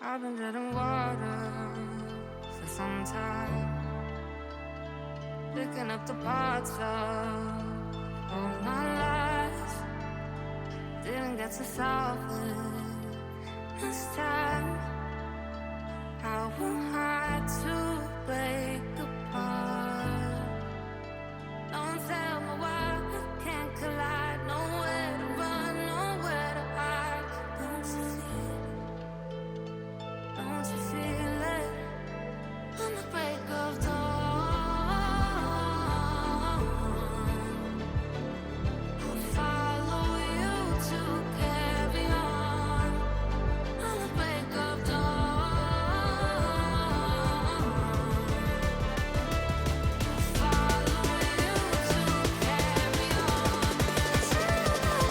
I've been treading water for some time, picking up the parts of all my life. Didn't get to solve it this time. I won't hide to break apart. Don't tell me why we can't collide. Nowhere to run, nowhere to hide. Don't you feel it? Don't you feel it? On the break of dawn, I'll follow you to carry on. On the break of dawn, I'll follow you to carry on. Till the break of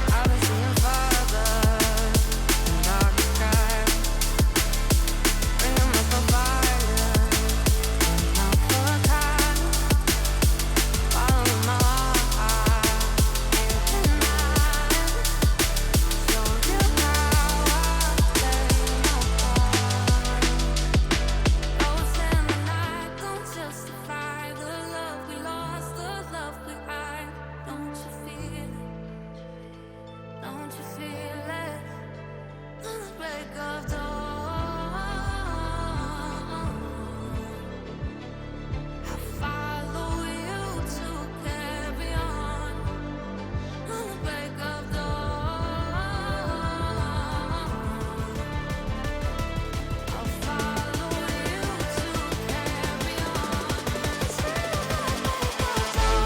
I've been seeing farther in dark skies, bringing up the fire, not for time. Following my heart, can't deny. Show you how I play my part. Ghosts in the night don't justify the love we lost, the love we hide. Don't you feel it? Don't you feel it? On the break of dawn, I follow you to carry on. On the break of dawn, I'll follow you to carry on. Till the break of dawn.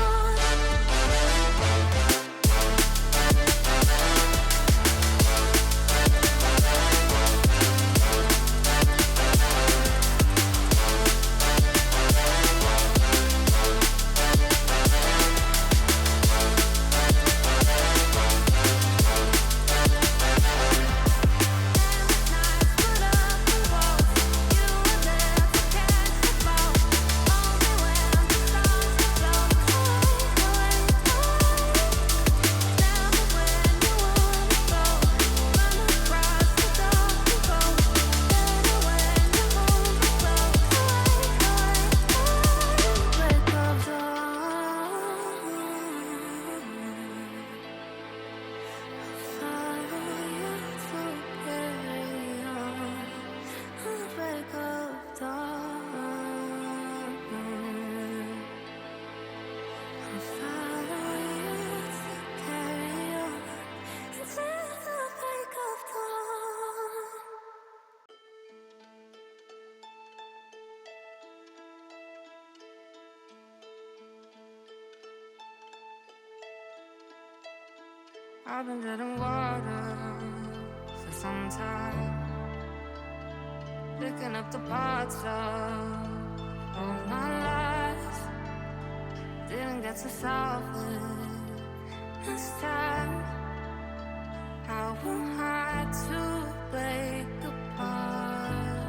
I've been treading water for some time, picking up the parts of all my life. Didn't get to solve it this time. I won't hide to break apart.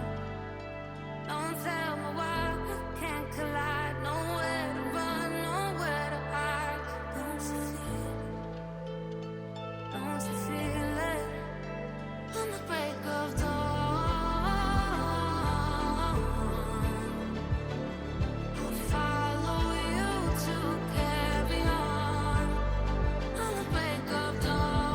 Don't tell me why we can't collide. Nowhere to run, nowhere to hide. Don't you feel it? Don't you feel it? On the break of dawn, I'll follow you to carry on. On the break of dawn,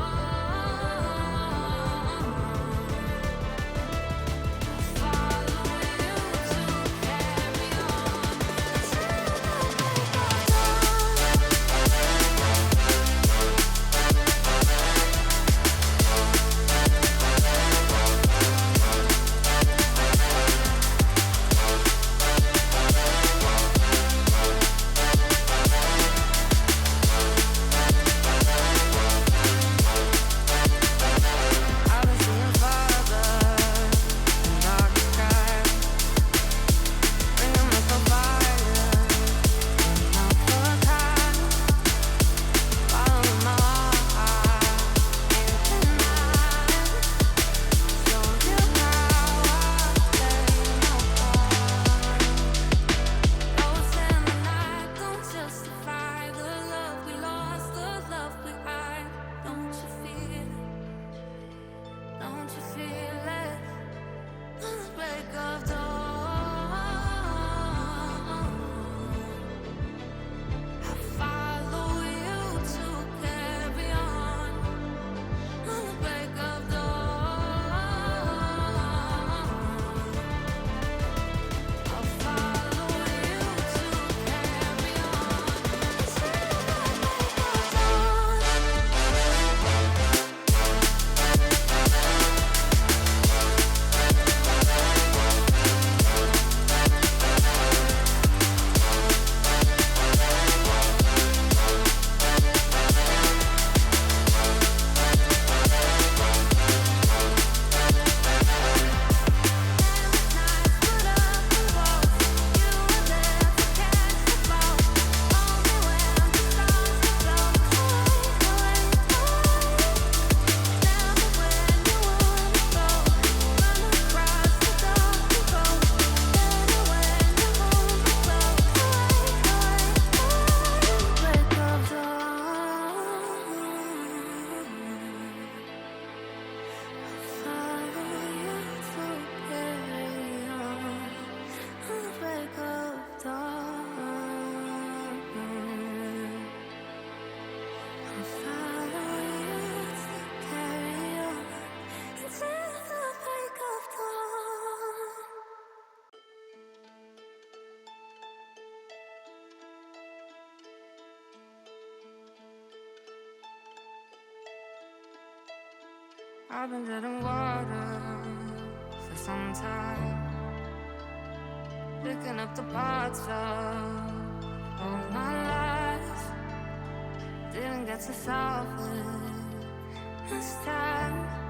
I've been dead in water for some time, picking up the parts of all my lies. Didn't get to solve it this time.